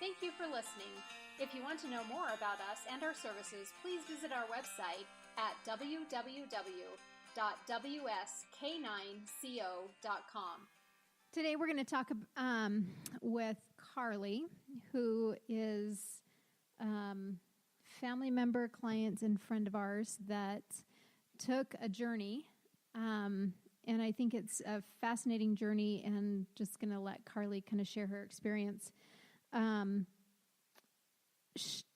Thank you for listening. If you want to know more about us and our services, please visit our website at www.wsk9co.com. Today we're going to talk with Carly, who is family member, client, and friend of ours that took a journey. And I think it's a fascinating journey, and just going to let Carly kind of share her experience.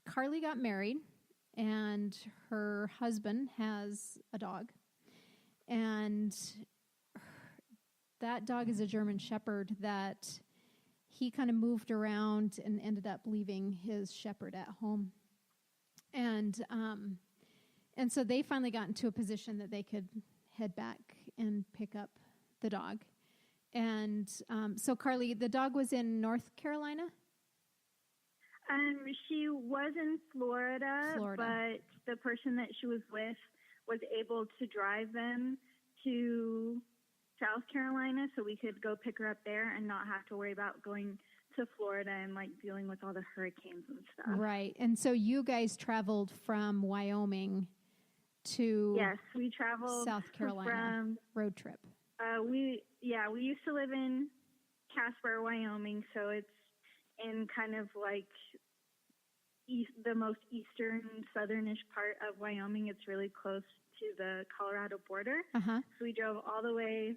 Carly got married, and her husband has a dog, and that dog is a German Shepherd that he kind of moved around and ended up leaving his shepherd at home. And so they finally got into a position that they could head back and pick up the dog. And so Carly, the dog was in North Carolina? She was in Florida, but the person that she was with was able to drive them to South Carolina, so we could go pick her up there and not have to worry about going to Florida and like dealing with all the hurricanes and stuff. Right. And so you guys traveled from Wyoming to we traveled South Carolina road trip. We used to live in Casper, Wyoming, so it's in kind of like the most eastern, southernish part of Wyoming. It's really close to the Colorado border. Uh-huh. So we drove all the way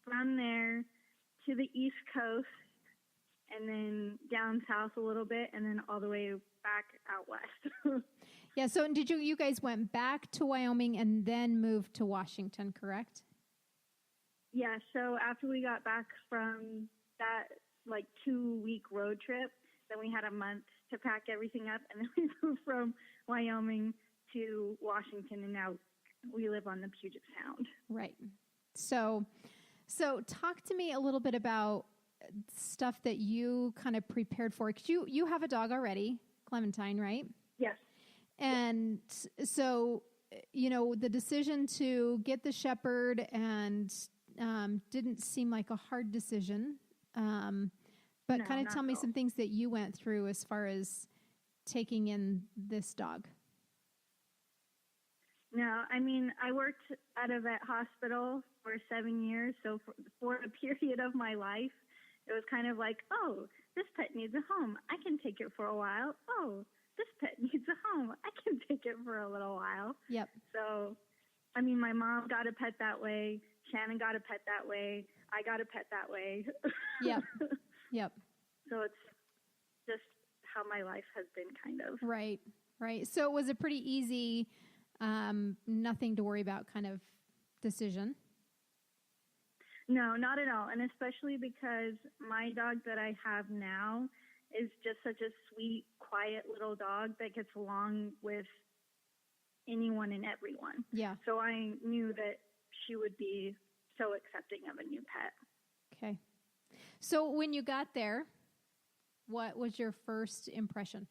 from there to the East Coast, and then down south a little bit, and then all the way back out west. Yeah. So did you guys went back to Wyoming and then moved to Washington, correct? Yeah. So after we got back from that like 2-week road trip, then we had a month to pack everything up, and then we moved from Wyoming to Washington, and now we live on the Puget Sound. Right. So talk to me a little bit about stuff that you kind of prepared for. Because you have a dog already, Clementine, right? Yes. And so, the decision to get the shepherd and didn't seem like a hard decision. But no, kind of tell me some things that you went through as far as taking in this dog. No, I mean, I worked at a vet hospital for 7 years. So for a period of my life, it was kind of like, oh, this pet needs a home. I can take it for a while. Oh, this pet needs a home. I can take it for a little while. Yep. So, I mean, my mom got a pet that way. Shannon got a pet that way. I got a pet that way. Yep. Yep. So it's just how my life has been kind of. Right. Right. So it was a pretty easy, nothing to worry about kind of decision. No, not at all. And especially because my dog that I have now is just such a sweet, quiet little dog that gets along with anyone and everyone. Yeah. So I knew that she would be so accepting of a new pet. Okay. So when you got there, what was your first impression?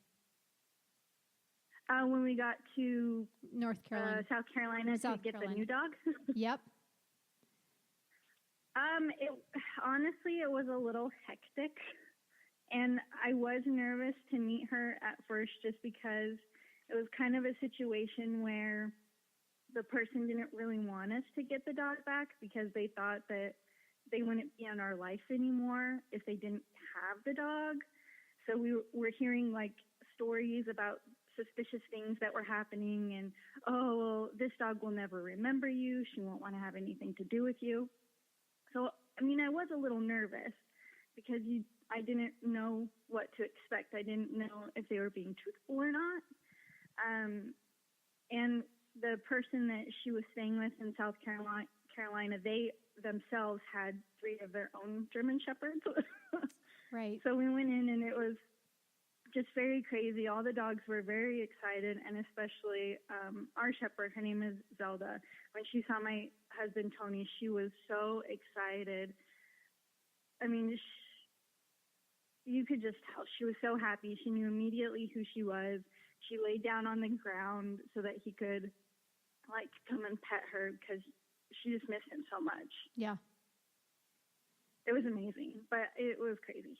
When we got to North Carolina, South Carolina to get the new dog. Yep. Honestly, it was a little hectic, and I was nervous to meet her at first just because it was kind of a situation where the person didn't really want us to get the dog back because they thought that they wouldn't be in our life anymore if they didn't have the dog. So we were hearing like stories about suspicious things that were happening, and, oh, well, this dog will never remember you. She won't want to have anything to do with you. So, I mean, I was a little nervous because I didn't know what to expect. I didn't know if they were being truthful or not. And the person that she was staying with in South Carolina, they themselves had 3 of their own German Shepherds. Right. So we went in, and it was just very crazy. All the dogs were very excited, and especially our shepherd, her name is Zelda. When she saw my husband, Tony, she was so excited. I mean, you could just tell she was so happy. She knew immediately who she was. She laid down on the ground so that he could, like, come and pet her because she just missed him so much. Yeah. It was amazing, but it was crazy.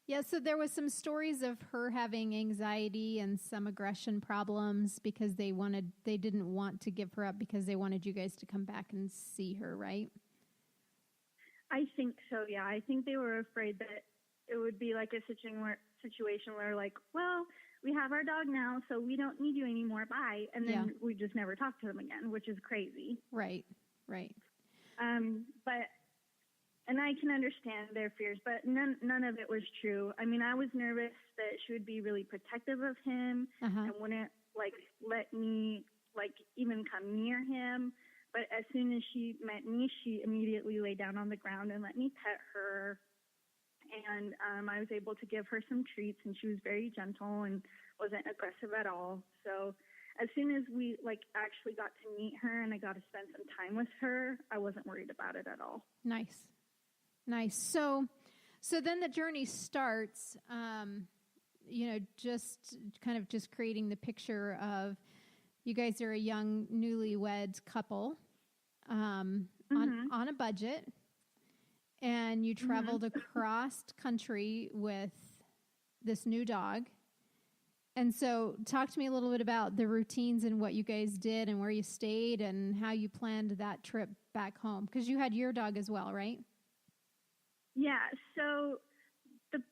Yeah, so there was some stories of her having anxiety and some aggression problems because they didn't want to give her up because they wanted you guys to come back and see her, right? I think so, yeah. I think they were afraid that it would be like a situation where like, well, we have our dog now, so we don't need you anymore. Bye. And then we just never talk to them again, which is crazy. Right. And I can understand their fears, but none of it was true. I mean, I was nervous that she would be really protective of him and wouldn't like let me like even come near him. But as soon as she met me, she immediately lay down on the ground and let me pet her. And I was able to give her some treats, and she was very gentle and wasn't aggressive at all. So as soon as we like actually got to meet her and I got to spend some time with her, I wasn't worried about it at all. Nice. So then the journey starts, just creating the picture of you guys are a young newlywed couple on a budget, and you traveled across country with this new dog. And so talk to me a little bit about the routines and what you guys did and where you stayed and how you planned that trip back home, because you had your dog as well, right? Yeah, so the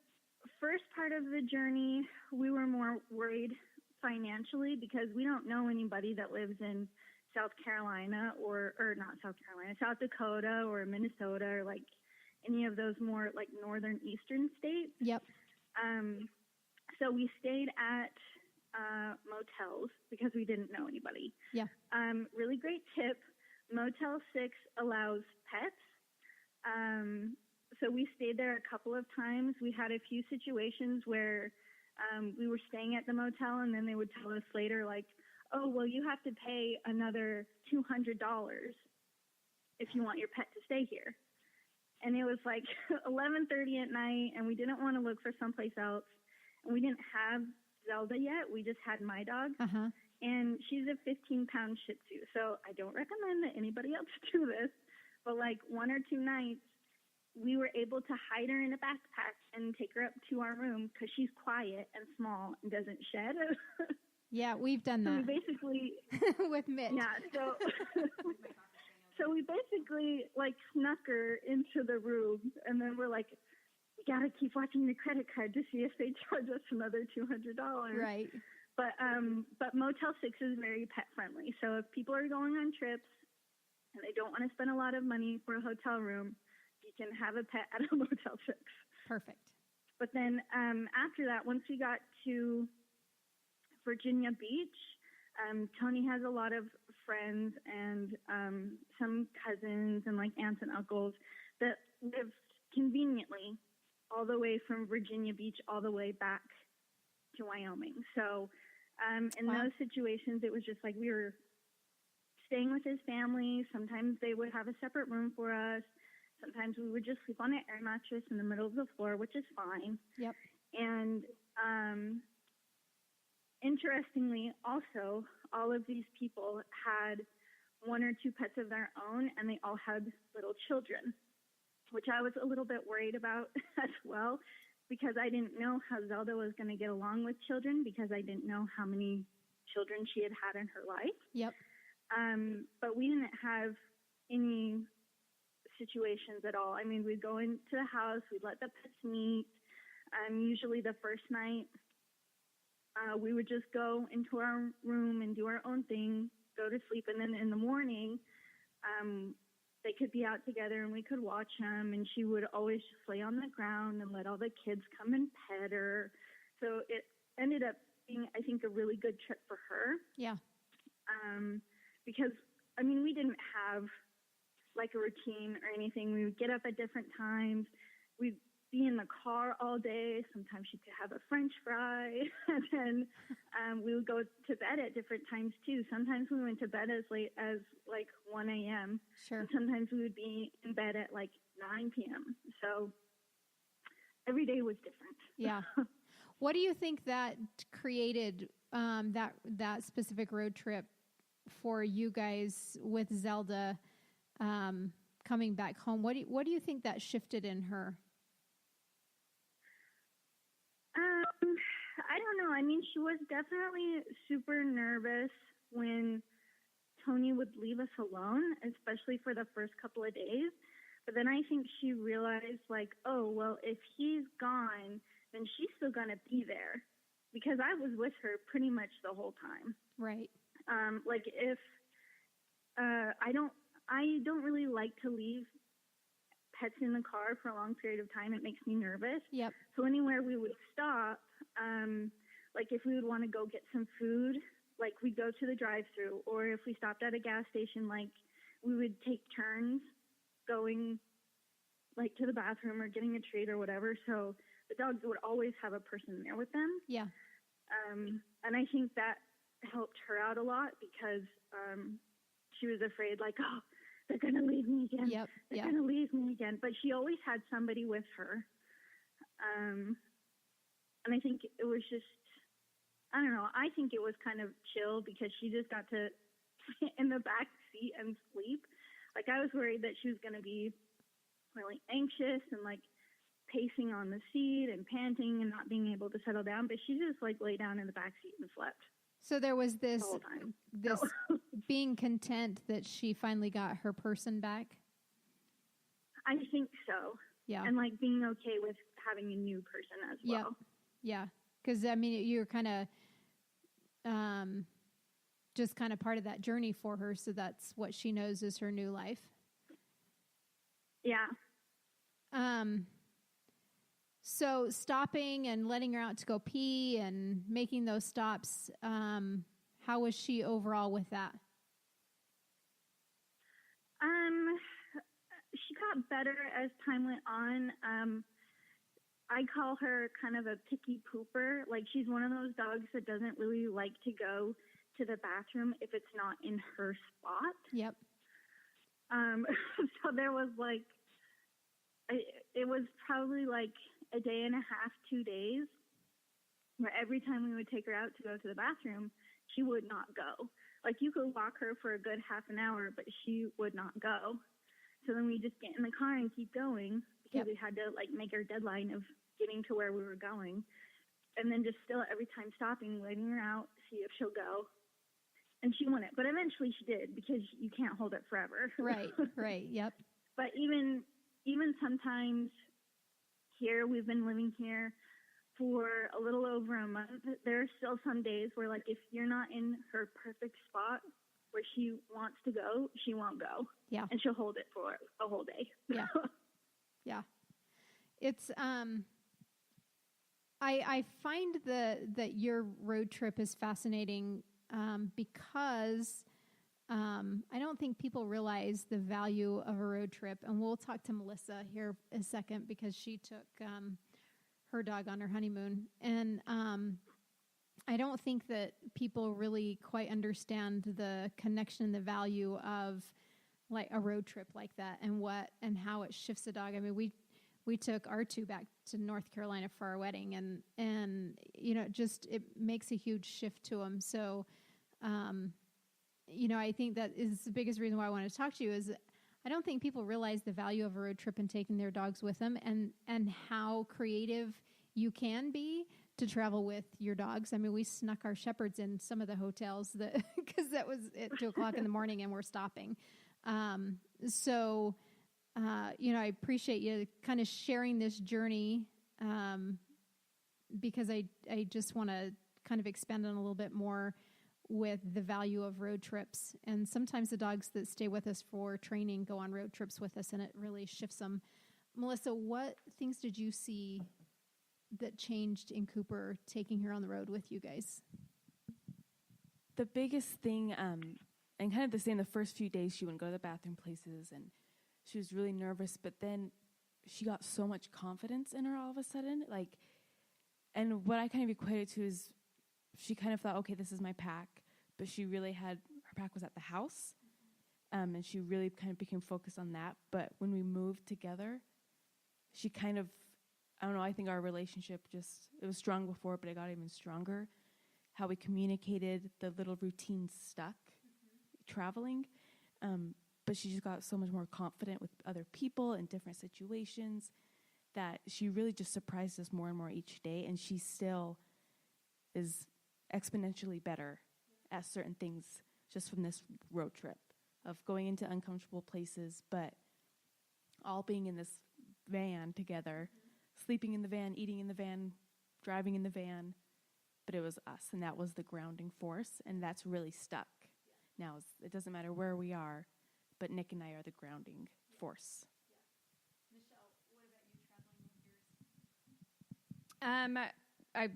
first part of the journey, we were more worried financially because we don't know anybody that lives in South Carolina or not South Carolina, South Dakota or Minnesota or like any of those more like northern eastern states. Yep. So we stayed at motels because we didn't know anybody. Yeah. Really great tip. Motel 6 allows pets. So we stayed there a couple of times. We had a few situations where we were staying at the motel and then they would tell us later, like, oh, well, you have to pay another $200 if you want your pet to stay here. And it was like 11:30 at night, and we didn't want to look for someplace else. And we didn't have Zelda yet. We just had my dog. And she's a 15-pound Shih Tzu. So I don't recommend that anybody else do this. But like 1 or 2 nights, we were able to hide her in a backpack and take her up to our room because she's quiet and small and doesn't shed. Yeah, we've done that. So we basically with Mitch. Yeah, so we basically like snuck her into the room, and then we're like, we gotta keep watching the credit card to see if they charge us another $200. Right. But Motel 6 is very pet friendly. So if people are going on trips and they don't want to spend a lot of money for a hotel room, you can have a pet at a Motel 6. Perfect. But then after that, once we got to Virginia Beach, Tony has a lot of friends and some cousins and like aunts and uncles that live conveniently all the way from Virginia Beach all the way back to Wyoming. So in those situations, it was just like we were staying with his family. Sometimes they would have a separate room for us. Sometimes we would just sleep on an air mattress in the middle of the floor, which is fine. Yep. And interestingly, also, all of these people had 1 or 2 pets of their own, and they all had little children, which I was a little bit worried about as well, because I didn't know how Zelda was going to get along with children, because I didn't know how many children she had had in her life. Yep. But we didn't have any situations at all. I mean, we'd go into the house, we'd let the pets meet. Usually the first night, we would just go into our room and do our own thing, go to sleep, and then in the morning, they could be out together and we could watch them, and she would always just lay on the ground and let all the kids come and pet her. So it ended up being, I think, a really good trip for her. Yeah. Because, I mean, we didn't have like a routine or anything. We would get up at different times. We'd be in the car all day. Sometimes she could have a French fry. And then we would go to bed at different times too. Sometimes we went to bed as late as like 1 a.m. Sure. And sometimes we would be in bed at like 9 p.m. So every day was different. Yeah. What do you think that created that specific road trip for you guys with Zelda coming back home? What do you think that shifted in her? know. I mean, she was definitely super nervous when Tony would leave us alone, especially for the first couple of days. But then I think she realized, like, oh, well, if he's gone, then she's still going to be there, because I was with her pretty much the whole time. Right. Like, if I don't really like to leave pets in the car for a long period of time. It makes me nervous. Yep. So anywhere we would stop, like if we would want to go get some food, like we'd go to the drive-thru, or if we stopped at a gas station, like we would take turns going like to the bathroom or getting a treat or whatever. So the dogs would always have a person there with them. Yeah. And I think that helped her out a lot, because she was afraid, like, oh, they're going to leave me again. Yep. They're going to leave me again. But she always had somebody with her. And I think it was just, I don't know, I think it was kind of chill, because she just got to sit in the back seat and sleep. Like, I was worried that she was going to be really anxious and, like, pacing on the seat and panting and not being able to settle down. But she just, like, lay down in the back seat and slept. So there was this, the whole time. this being content that she finally got her person back. I think so. Yeah. And like being okay with having a new person as well. Yeah. Because I mean, you're kind of, just kind of part of that journey for her. So that's what she knows is her new life. Yeah. So stopping and letting her out to go pee and making those stops, how was she overall with that? She got better as time went on. I call her kind of a picky pooper. Like, she's one of those dogs that doesn't really like to go to the bathroom if it's not in her spot. Yep. So there was like, it was probably like a day and a half, 2 days, where every time we would take her out to go to the bathroom, she would not go. Like, you could walk her for a good half an hour, but she would not go. So then we just get in the car and keep going, because we had to like make our deadline of getting to where we were going. And then just still every time stopping, letting her out, see if she'll go. And she wouldn't, but eventually she did, because you can't hold it forever. Right. Yep. But even sometimes here, we've been living here for a little over a month. There are still some days where, like, if you're not in her perfect spot where she wants to go, she won't go. Yeah. And she'll hold it for a whole day. Yeah. Yeah. It's, I find that your road trip is fascinating, because I don't think people realize the value of a road trip. And we'll talk to Melissa here in a second, because she took her dog on her honeymoon. And I don't think that people really quite understand the connection, the value of like a road trip like that, and how it shifts a dog. I mean, we took R2 back to North Carolina for our wedding, and you know, just it makes a huge shift to them. So, you know, I think that is the biggest reason why I wanted to talk to you is I don't think people realize the value of a road trip and taking their dogs with them, and how creative you can be to travel with your dogs. I mean, we snuck our shepherds in some of the hotels because that was at 2:00 in the morning and we're stopping. So, you know, I appreciate you kind of sharing this journey, because I just want to kind of expand on a little bit more with the value of road trips. And sometimes the dogs that stay with us for training go on road trips with us, and it really shifts them. Melissa, what things did you see that changed in Cooper taking her on the road with you guys? The biggest thing, and kind of the same, the first few days she wouldn't go to the bathroom places, and she was really nervous, but then she got so much confidence in her all of a sudden. Like, and what I kind of equated to is she kind of thought, okay, this is my pack, but she really had, her pack was at the house, and she really kind of became focused on that. But when we moved together, she kind of, I don't know, I think our relationship just, it was strong before, but it got even stronger. How we communicated, the little routines stuck, traveling. But she just got so much more confident with other people in different situations that she really just surprised us more and more each day. And she still is exponentially better at certain things just from this road trip of going into uncomfortable places, but all being in this van together, sleeping in the van, eating in the van, driving in the van. But it was us, and that was the grounding force, and that's really stuck. Now, it doesn't matter where we are, but Nick and I are the grounding force. Michelle, what about you traveling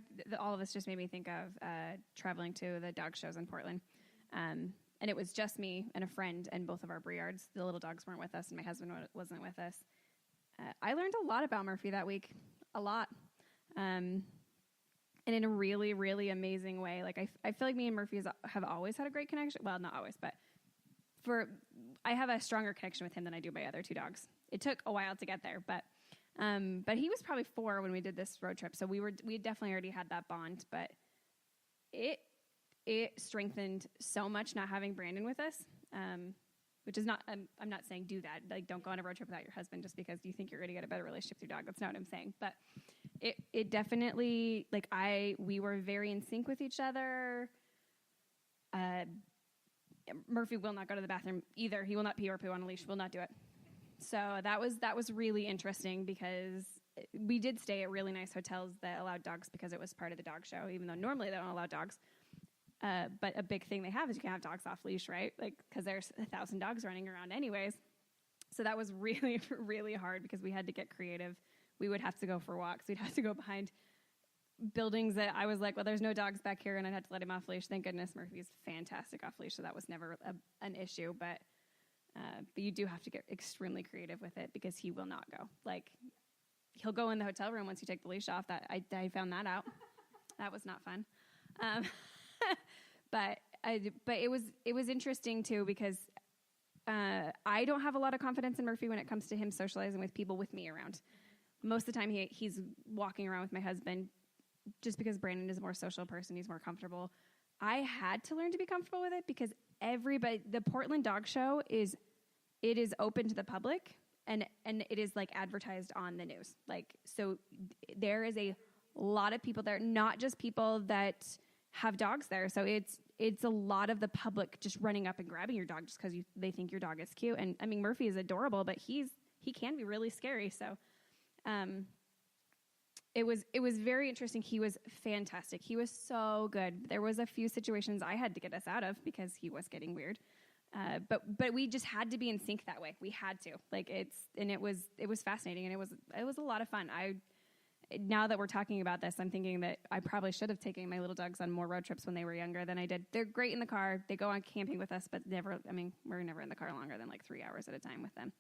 with yours? All of us just made me think of traveling to the dog shows in Portland. And it was just me and a friend and both of our Briards. The little dogs weren't with us, and my husband wasn't with us. I learned a lot about Murphy that week, a lot. And in a really, really amazing way. Like, I feel like me and Murphy have always had a great connection. Well, not always, but I have a stronger connection with him than I do my other two dogs. It took a while to get there, but he was probably 4 when we did this road trip. So we definitely already had that bond, but it strengthened so much not having Brandon with us, which is not, I'm not saying do that. Like, don't go on a road trip without your husband just because you think you're going to get a better relationship with your dog. That's not what I'm saying. But it definitely, like, we were very in sync with each other. Murphy will not go to the bathroom either. He will not pee or poo on a leash. Will not do it. So that was really interesting because we did stay at really nice hotels that allowed dogs because it was part of the dog show, even though normally they don't allow dogs. But a big thing they have is you can have dogs off leash, right? Like, because there's 1,000 dogs running around anyways. So that was really, really hard because we had to get creative. We would have to go for walks. We'd have to go behind buildings that I was like, well, there's no dogs back here, and I'd have to let him off leash. Thank goodness Murphy's fantastic off leash, so that was never an issue. But you do have to get extremely creative with it because he will not go. Like, he'll go in the hotel room once you take the leash off. That I found that out. That was not fun. But it was interesting too because I don't have a lot of confidence in Murphy when it comes to him socializing with people with me around. Most of the time he's walking around with my husband just because Brandon is a more social person. He's more comfortable. I had to learn to be comfortable with it because the Portland Dog Show is open to the public and it is like advertised on the news. Like, so there is a lot of people there, not just people that have dogs there. So it's a lot of the public just running up and grabbing your dog just because they think your dog is cute. And I mean, Murphy is adorable, but he can be really scary. So, it was very interesting. He was fantastic. He was so good. There was a few situations I had to get us out of because he was getting weird. But we just had to be in sync that way. We had to. Like, it was fascinating and it was a lot of fun. Now that we're talking about this, I'm thinking that I probably should have taken my little dogs on more road trips when they were younger than I did. They're great in the car. They go on camping with us, but we're never in the car longer than like 3 hours at a time with them.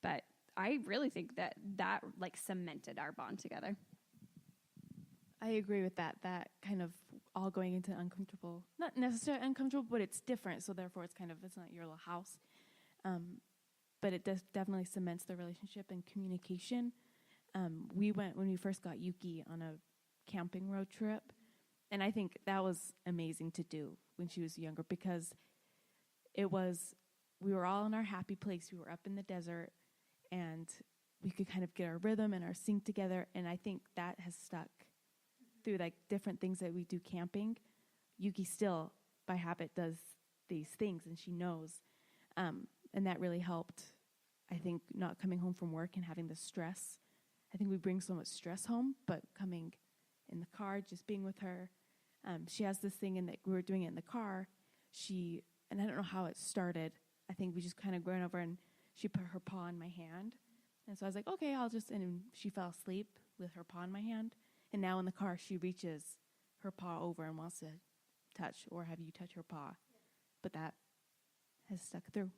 But I really think that like cemented our bond together. I agree with that kind of all going into uncomfortable, not necessarily uncomfortable, but it's different. So therefore it's not your little house. But it does definitely cements the relationship and communication. We went when we first got Yuki on a camping road trip. And I think that was amazing to do when she was younger because we were all in our happy place. We were up in the desert and we could kind of get our rhythm and our sync together. And I think that has stuck through like different things that we do camping. Yuki still by habit does these things and she knows. And that really helped, I think, not coming home from work and having the stress. I think we bring so much stress home, but coming in the car, just being with her, she has this thing that we were doing it in the car. And I don't know how it started. I think we just kind of ran over and she put her paw on my hand. And so I was like, okay, and she fell asleep with her paw in my hand. And now in the car, she reaches her paw over and wants to touch or have you touch her paw. But that has stuck through.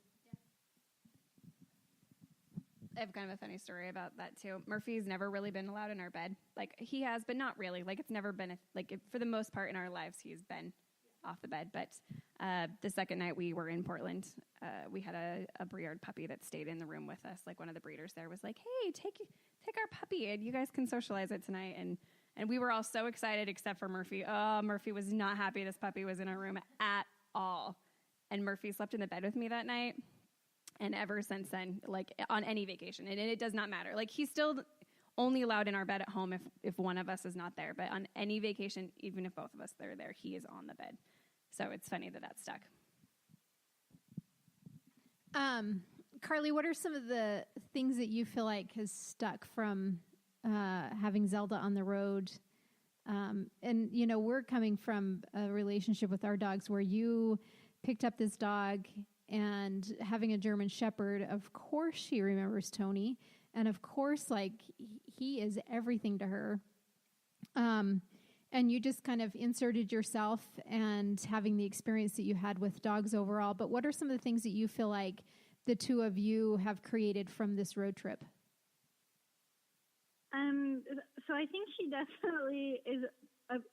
I have kind of a funny story about that too. Murphy's never really been allowed in our bed. Like, he has, but not really. Like, it's never been for the most part in our lives, he's been off the bed. But the second night we were in Portland, we had a Briard puppy that stayed in the room with us. Like, one of the breeders there was like, "Hey, take our puppy, and you guys can socialize it tonight." And we were all so excited, except for Murphy. Oh, Murphy was not happy this puppy was in our room at all. And Murphy slept in the bed with me that night. And ever since then, like on any vacation, and it does not matter. Like, he's still only allowed in our bed at home if one of us is not there. But on any vacation, even if both of us are there, he is on the bed. So it's funny that that's stuck. Carly, what are some of the things that you feel like has stuck from having Zelda on the road? And, you know, we're coming from a relationship with our dogs where you picked up this dog, and having a German Shepherd, of course she remembers Tony. And of course, like, he is everything to her. And you just kind of inserted yourself and having the experience that you had with dogs overall. But what are some of the things that you feel like the two of you have created from this road trip? So I think she definitely is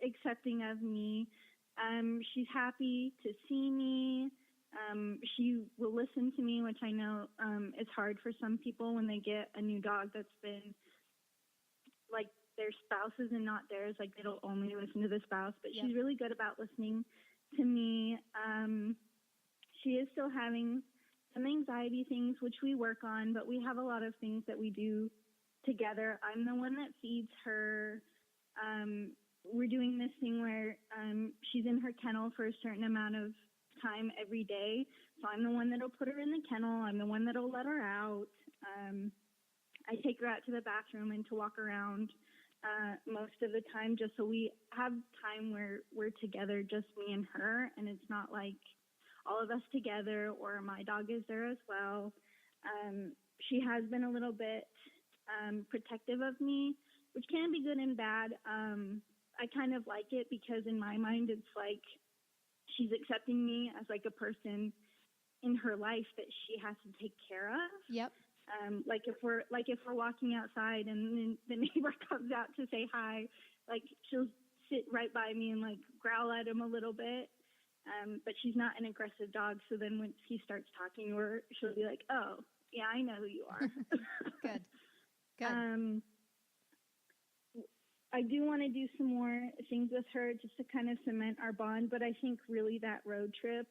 accepting of me. She's happy to see me. She will listen to me, which I know is hard for some people when they get a new dog that's been like their spouses and not theirs. Like, they'll only listen to the spouse, but she's really good about listening to me. She is still having some anxiety things, which we work on, but we have a lot of things that we do together. I'm the one that feeds her. We're doing this thing where she's in her kennel for a certain amount of time every day. So I'm the one that'll put her in the kennel. I'm the one that'll let her out. I take her out to the bathroom and to walk around most of the time, just so we have time where we're together, just me and her, and it's not like all of us together, or my dog is there as well. She has been a little bit protective of me, which can be good and bad. I kind of like it because in my mind it's like she's accepting me as like a person in her life that she has to take care of. Yep. Like if we're walking outside and the neighbor comes out to say hi, like she'll sit right by me and like growl at him a little bit. But she's not an aggressive dog. So then when he starts talking to her, she'll be like, "Oh, yeah, I know who you are." Good. Good. I do want to do some more things with her just to kind of cement our bond. But I think really that road trip,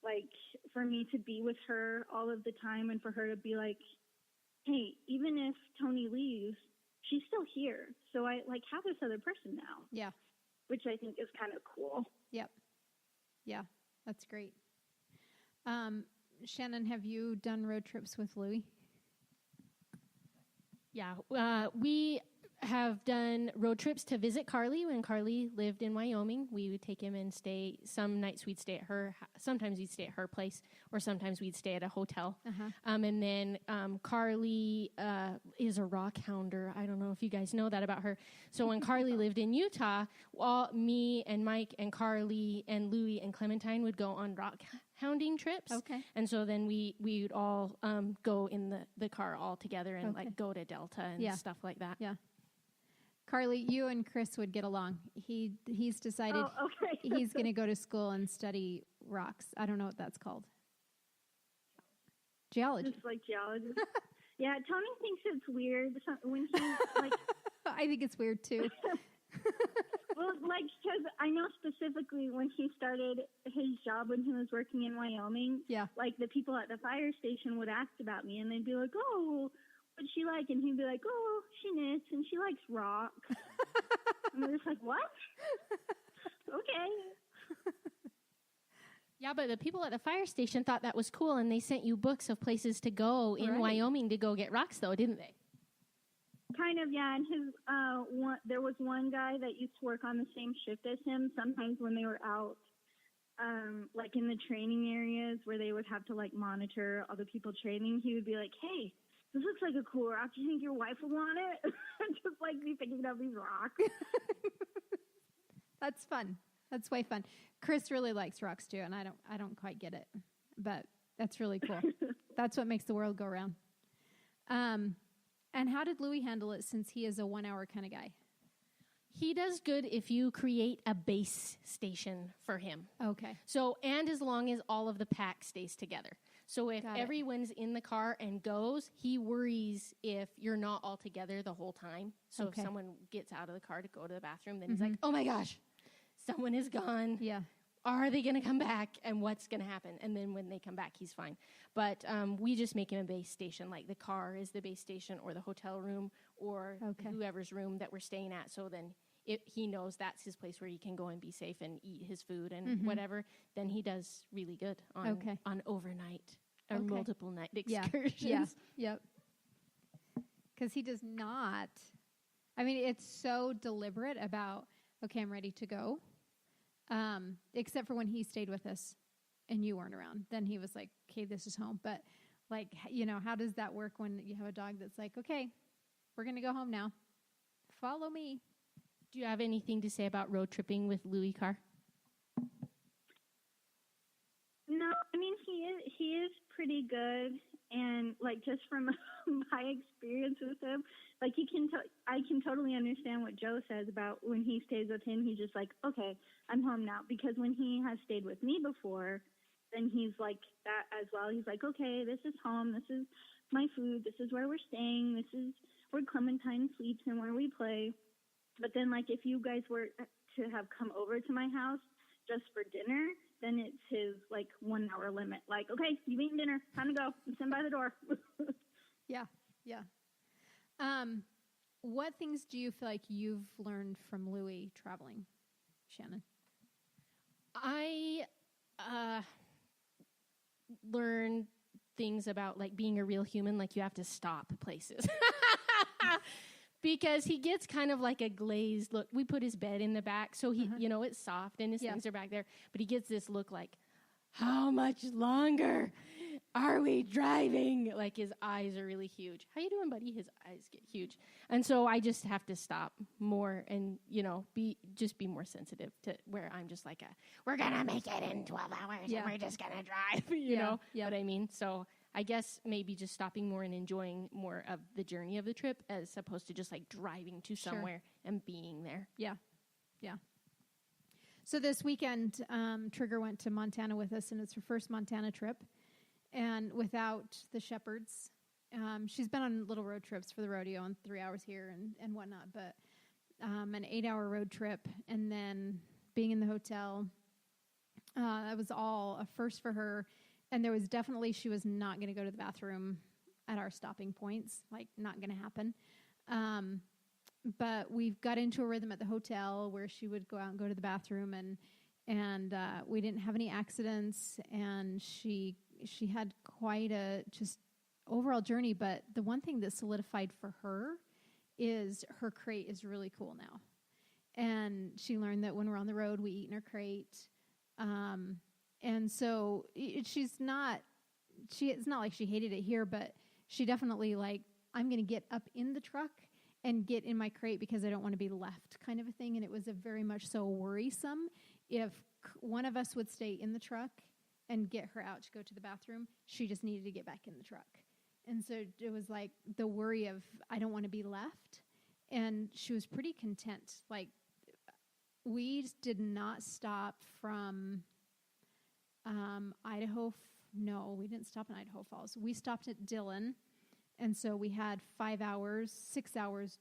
like for me to be with her all of the time and for her to be like, hey, even if Tony leaves, she's still here. So I like have this other person now. Yeah. Which I think is kind of cool. Yep. Yeah, that's great. Shannon, have you done road trips with Louie? Yeah, we have done road trips to visit Carly when Carly lived in Wyoming. We would take him and stay. Some nights we'd stay at her. Sometimes we'd stay at her place, or sometimes we'd stay at a hotel. Uh-huh. And then Carly is a rock hounder. I don't know if you guys know that about her. So when Carly lived in Utah, me and Mike and Carly and Louie and Clementine would go on rock hounding trips. Okay. And so then we would all go in the car all together and like go to Delta and stuff like that. Yeah. Carly, you and Chris would get along. He's decided he's going to go to school and study rocks. I don't know what that's called. Geology. Just like geology. Yeah, Tony thinks it's weird when he like. I think it's weird too. Well, like, because I know specifically when he started his job when he was working in Wyoming. Yeah. Like the people at the fire station would ask about me, and they'd be like, "Oh, what'd she like?" And he'd be like, "Oh, she knits and she likes rocks." And we're just like, "What?" Okay. Yeah, but the people at the fire station thought that was cool, and they sent you books of places to go in Wyoming to go get rocks, though, didn't they? Kind of, yeah. And his there was one guy that used to work on the same shift as him. Sometimes when they were out, like in the training areas where they would have to like monitor other people training, he would be like, "Hey, this looks like a cool rock. Do you think your wife would want it?" Just like me picking up these rocks. That's fun. That's way fun. Chris really likes rocks too, and I don't quite get it, but that's really cool. That's what makes the world go round. And how did Louie handle it, since he is a 1 hour kind of guy? He does good if you create a base station for him. Okay. So, and as long as all of the pack stays together. So if everyone's in the car and goes, he worries if you're not all together the whole time. So if someone gets out of the car to go to the bathroom, then he's like, "Oh my gosh, someone is gone." Yeah. are they going to come back and what's going to happen? And then when they come back, he's fine. But we just make him a base station, like the car is the base station or the hotel room or whoever's room that we're staying at. So then he knows that's his place where he can go and be safe and eat his food and whatever. Then he does really good on overnight or multiple night excursions. Yeah. Yep. Because he does not. I mean, it's so deliberate about, okay, I'm ready to go. Except for when he stayed with us and you weren't around. Then he was like, okay, this is home. But, like, you know, how does that work when you have a dog that's like, okay, we're going to go home now. Follow me. Do you have anything to say about road tripping with Louis Carr? No, I mean, he is pretty good. And, like, just from my experience with him, like, I can totally understand what Joe says about when he stays with him, he's just like, okay, I'm home now. Because when he has stayed with me before, then he's like that as well. He's like, okay, this is home. This is my food. This is where we're staying. This is where Clementine sleeps and where we play. But then, like, if you guys were to have come over to my house just for dinner, then it's his, like, 1 hour limit. Like, okay, you've eaten dinner. Time to go. Stand by the door. Yeah. What things do you feel like you've learned from Louis traveling, Shannon? I learned things about, like, being a real human, like you have to stop places. Because he gets kind of like a glazed look. We put his bed in the back, so he, you know, it's soft and his things are back there. But he gets this look like, how much longer are we driving? Like, his eyes are really huge. How you doing, buddy? His eyes get huge. And so I just have to stop more and, you know, be more sensitive to where I'm just like, we're going to make it in 12 hours and we're just going to drive, you know what I mean? So I guess maybe just stopping more and enjoying more of the journey of the trip as opposed to just like driving to somewhere and being there. Yeah. So this weekend, Trigger went to Montana with us, and it's her first Montana trip. And without the shepherds, she's been on little road trips for the rodeo and 3 hours here and whatnot, but an 8-hour road trip and then being in the hotel, that was all a first for her. And there was definitely, she was not going to go to the bathroom at our stopping points, like not going to happen. But we've got into a rhythm at the hotel where she would go out and go to the bathroom, and we didn't have any accidents, and she had quite a just overall journey. But the one thing that solidified for her is her crate is really cool now. And she learned that when we're on the road, we eat in her crate. And so it's not like she hated it here, but she definitely like, I'm going to get up in the truck and get in my crate because I don't want to be left kind of a thing. And it was a very much so worrisome if one of us would stay in the truck and get her out to go to the bathroom. She just needed to get back in the truck. And so it was like the worry of, I don't want to be left. And she was pretty content. Like, we did not stop from Idaho. No, we didn't stop in Idaho Falls. We stopped at Dillon. And so we had 6 hours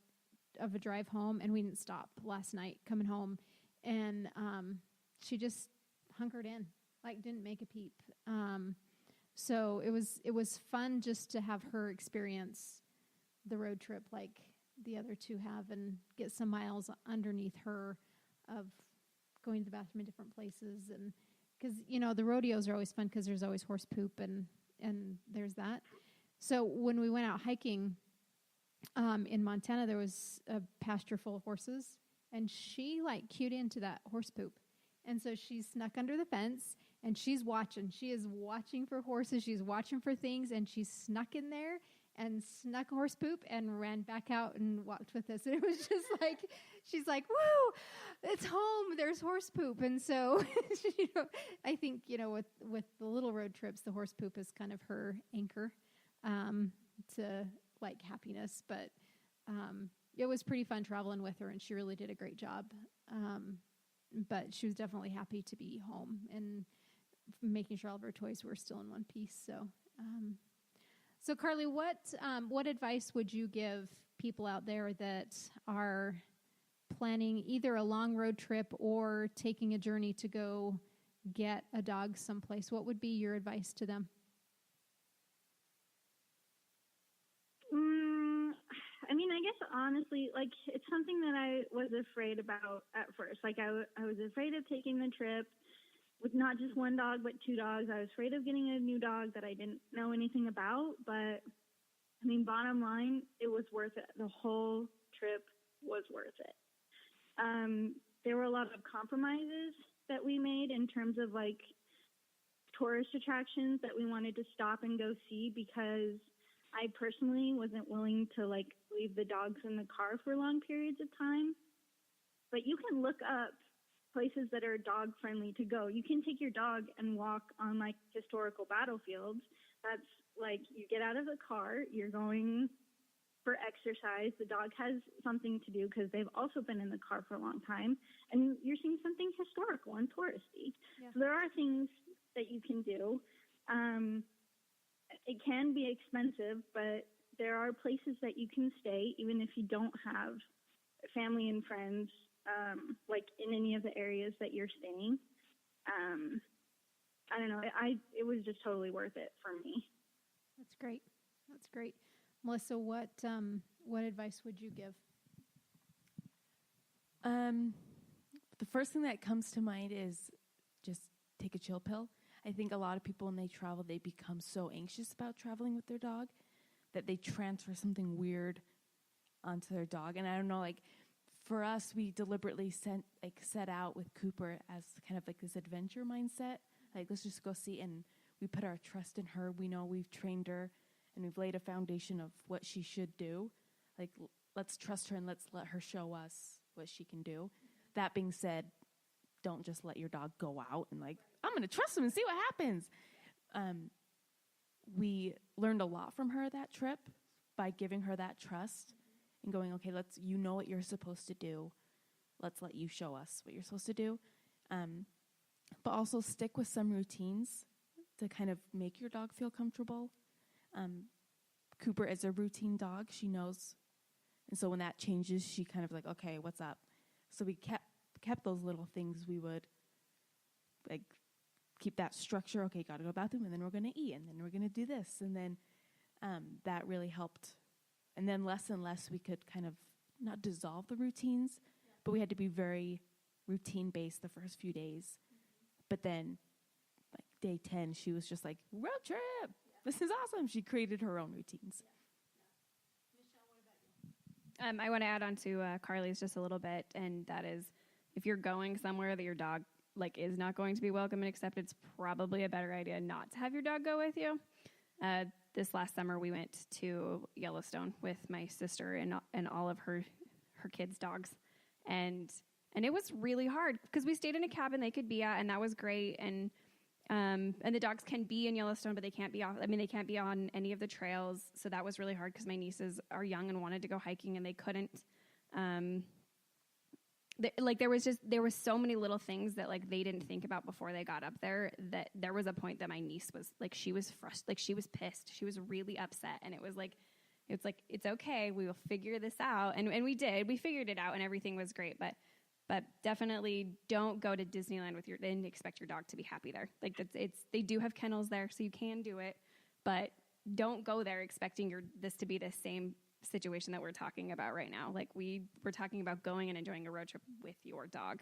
of a drive home, and we didn't stop last night coming home. And she just hunkered in, like didn't make a peep. So it was fun just to have her experience the road trip like the other two have and get some miles underneath her of going to the bathroom in different places. And because, you know, the rodeos are always fun because there's always horse poop and there's that. So when we went out hiking in Montana, there was a pasture full of horses, and she like cued into that horse poop. And so she snuck under the fence, and she's watching. She is watching for horses. She's watching for things, and she snuck in there and snuck horse poop and ran back out and walked with us. And it was just like, she's like, woo, it's home. There's horse poop. And so, you know, I think, you know, with the little road trips, the horse poop is kind of her anchor to like happiness. But it was pretty fun traveling with her, and she really did a great job. But she was definitely happy to be home and making sure all of her toys were still in one piece. So Carly, what advice would you give people out there that are planning either a long road trip or taking a journey to go get a dog someplace, what would be your advice to them? I mean, I guess honestly, like, it's something that I was afraid about at first. Like, I was afraid of taking the trip with not just one dog, but two dogs. I was afraid of getting a new dog that I didn't know anything about. But, I mean, bottom line, it was worth it. The whole trip was worth it. There were a lot of compromises that we made in terms of, like, tourist attractions that we wanted to stop and go see, because I personally wasn't willing to, like, leave the dogs in the car for long periods of time. But you can look up places that are dog friendly to go. You can take your dog and walk on, like, historical battlefields. That's like, you get out of the car, you're going for exercise. The dog has something to do because they've also been in the car for a long time, and you're seeing something historical and touristy. Yeah. So there are things that you can do. It can be expensive, but there are places that you can stay, even if you don't have family and friends, like in any of the areas that you're staying. I don't know. It was just totally worth it for me. That's great. That's great. Melissa, what advice would you give? The first thing that comes to mind is just take a chill pill. I think a lot of people, when they travel, they become so anxious about traveling with their dog that they transfer something weird onto their dog. And I don't know, like, for us, we deliberately set out with Cooper as kind of like this adventure mindset. Like, let's just go see, and we put our trust in her. We know we've trained her, and we've laid a foundation of what she should do. Like, let's trust her and let's let her show us what she can do. That being said, don't just let your dog go out and, like, I'm going to trust him and see what happens. We learned a lot from her that trip by giving her that trust and going, okay, you know what you're supposed to do. Let's let you show us what you're supposed to do. But also stick with some routines to kind of make your dog feel comfortable. Cooper is a routine dog. She knows. And so when that changes, she kind of like, okay, what's up? So we kept those little things. We would, like, keep that structure. Okay, got to go to the bathroom, and then we're going to eat, and then we're going to do this. And then that really helped. And then less and less we could kind of not dissolve the routines, but we had to be very routine-based the first few days. But then, like, day 10, she was just like, road trip. Yeah. This is awesome. She created her own routines. Yeah. Michelle, what about you? I want to add on to Carly's just a little bit, and that is, if you're going somewhere that your dog, like, is not going to be welcome and accepted, it's probably a better idea not to have your dog go with you. This last summer, we went to Yellowstone with my sister and all of her kids' dogs, and it was really hard because we stayed in a cabin they could be at, and that was great. And the dogs can be in Yellowstone, but they can't be off. I mean, they can't be on any of the trails, so that was really hard because my nieces are young and wanted to go hiking, and they couldn't. There was so many little things that, like, they didn't think about before they got up there, that there was a point that my niece was like, she was frustrated, like, she was pissed, she was really upset, and it's like it's okay, we will figure this out, and we did, we figured it out, and everything was great, but definitely don't go to Disneyland and expect your dog to be happy there. Like, they do have kennels there, so you can do it, but don't go there expecting this to be the same situation that we're talking about right now. Like, we're talking about going and enjoying a road trip with your dog.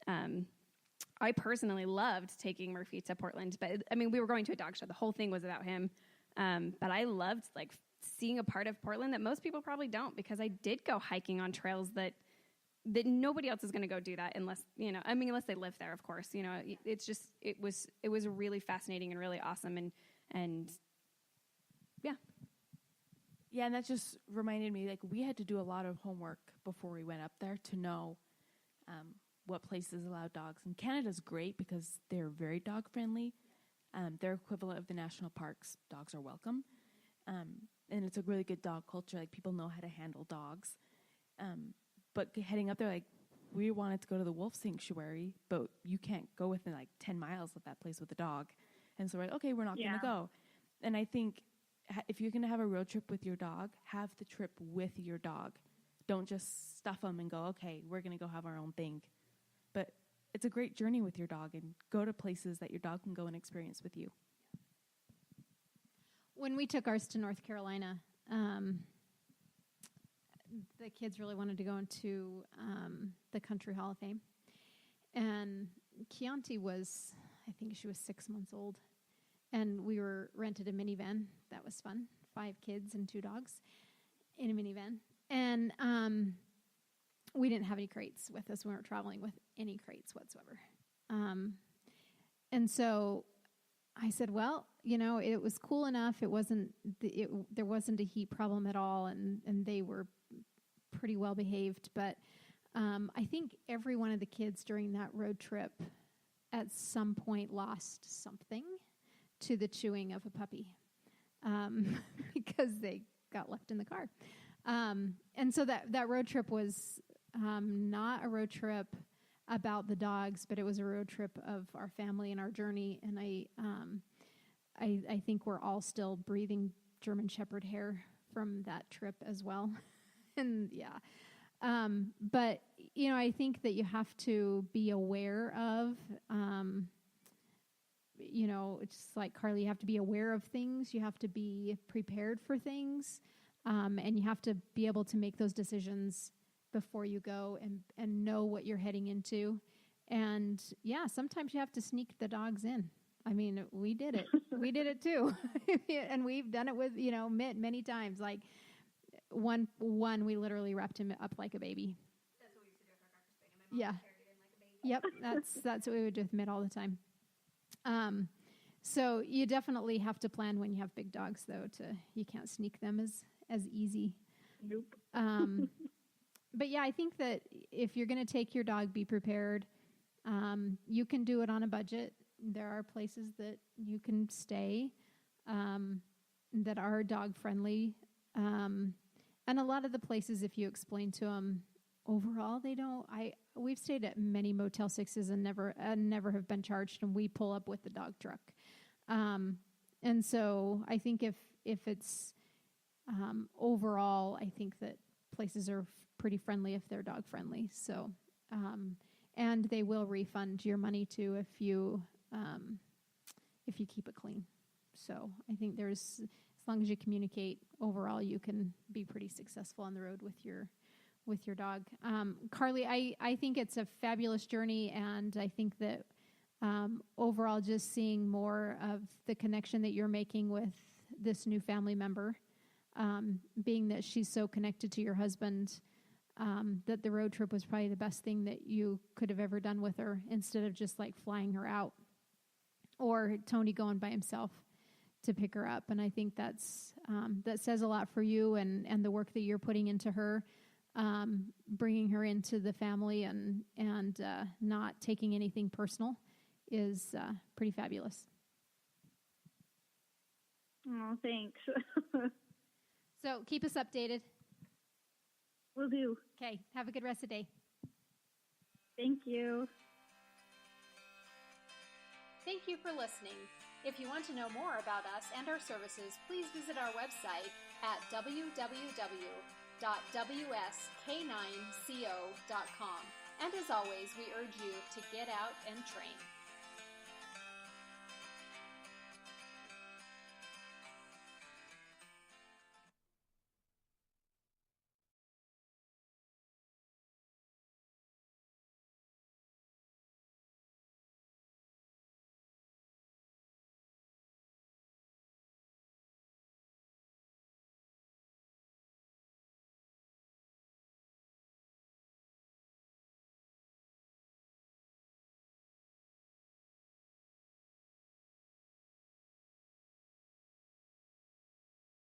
I personally loved taking Murphy to Portland, but I mean, we were going to a dog show. The whole thing was about him. But I loved, like, seeing a part of Portland that most people probably don't, because I did go hiking on trails that nobody else is going to go do that unless they live there, of course. You know, it's just, it was really fascinating and really awesome. And yeah. Yeah, and that just reminded me, like, we had to do a lot of homework before we went up there to know what places allow dogs. And Canada's great because they're very dog-friendly. Their equivalent of the national parks, dogs are welcome. And it's a really good dog culture. Like, people know how to handle dogs. But heading up there, like, we wanted to go to the wolf sanctuary, but you can't go within, like, 10 miles of that place with a dog. And so we're like, okay, we're not going to go. And I think if you're going to have a road trip with your dog, have the trip with your dog. Don't just stuff them and go, okay, we're going to go have our own thing. But it's a great journey with your dog, and go to places that your dog can go and experience with you. When we took ours to North Carolina, the kids really wanted to go into the Country Hall of Fame. And Chianti was, I think she was 6 months old. And we rented a minivan. That was fun. 5 kids and 2 dogs in a minivan. And we didn't have any crates with us. We weren't traveling with any crates whatsoever. And so I said, well, it was cool enough. There wasn't a heat problem at all, and they were pretty well behaved. But I think every one of the kids during that road trip at some point lost something to the chewing of a puppy because they got left in the car. And so that road trip was not a road trip about the dogs, but it was a road trip of our family and our journey. And I think we're all still breathing German Shepherd hair from that trip as well. And but I think that you have to be aware of, it's just like Carly, you have to be aware of things. You have to be prepared for things. And you have to be able to make those decisions before you go and know what you're heading into. And sometimes you have to sneak the dogs in. I mean, we did it. We did it too. And we've done it with, Mitt many times. Like one, we literally wrapped him up like a baby. That's what we used to do with our Cocker Spaniel. My mom carried it in like a baby. Yep. That's what we would do with Mitt all the time. So you definitely have to plan when you have big dogs, though. You can't sneak them as easy. Nope. But I think that if you're going to take your dog, be prepared. You can do it on a budget. There are places that you can stay that are dog friendly. And a lot of the places, if you explain to them, overall, they don't. We've stayed at many Motel 6s and never have been charged, and we pull up with the dog truck. And so I think if it's overall, I think that places are pretty friendly if they're dog friendly. So, and they will refund your money too if you keep it clean. So I think as long as you communicate, overall you can be pretty successful on the road with your dog. Carly, I think it's a fabulous journey, and I think that overall just seeing more of the connection that you're making with this new family member, being that she's so connected to your husband, that the road trip was probably the best thing that you could have ever done with her, instead of just like flying her out or Tony going by himself to pick her up. And I think that says a lot for you and the work that you're putting into her, bringing her into the family and not taking anything personal is pretty fabulous. Oh, thanks. So keep us updated. Will do. Okay. Have a good rest of the day. Thank you. Thank you for listening. If you want to know more about us and our services, please visit our website at www.wsk9co.com. And as always, we urge you to get out and train.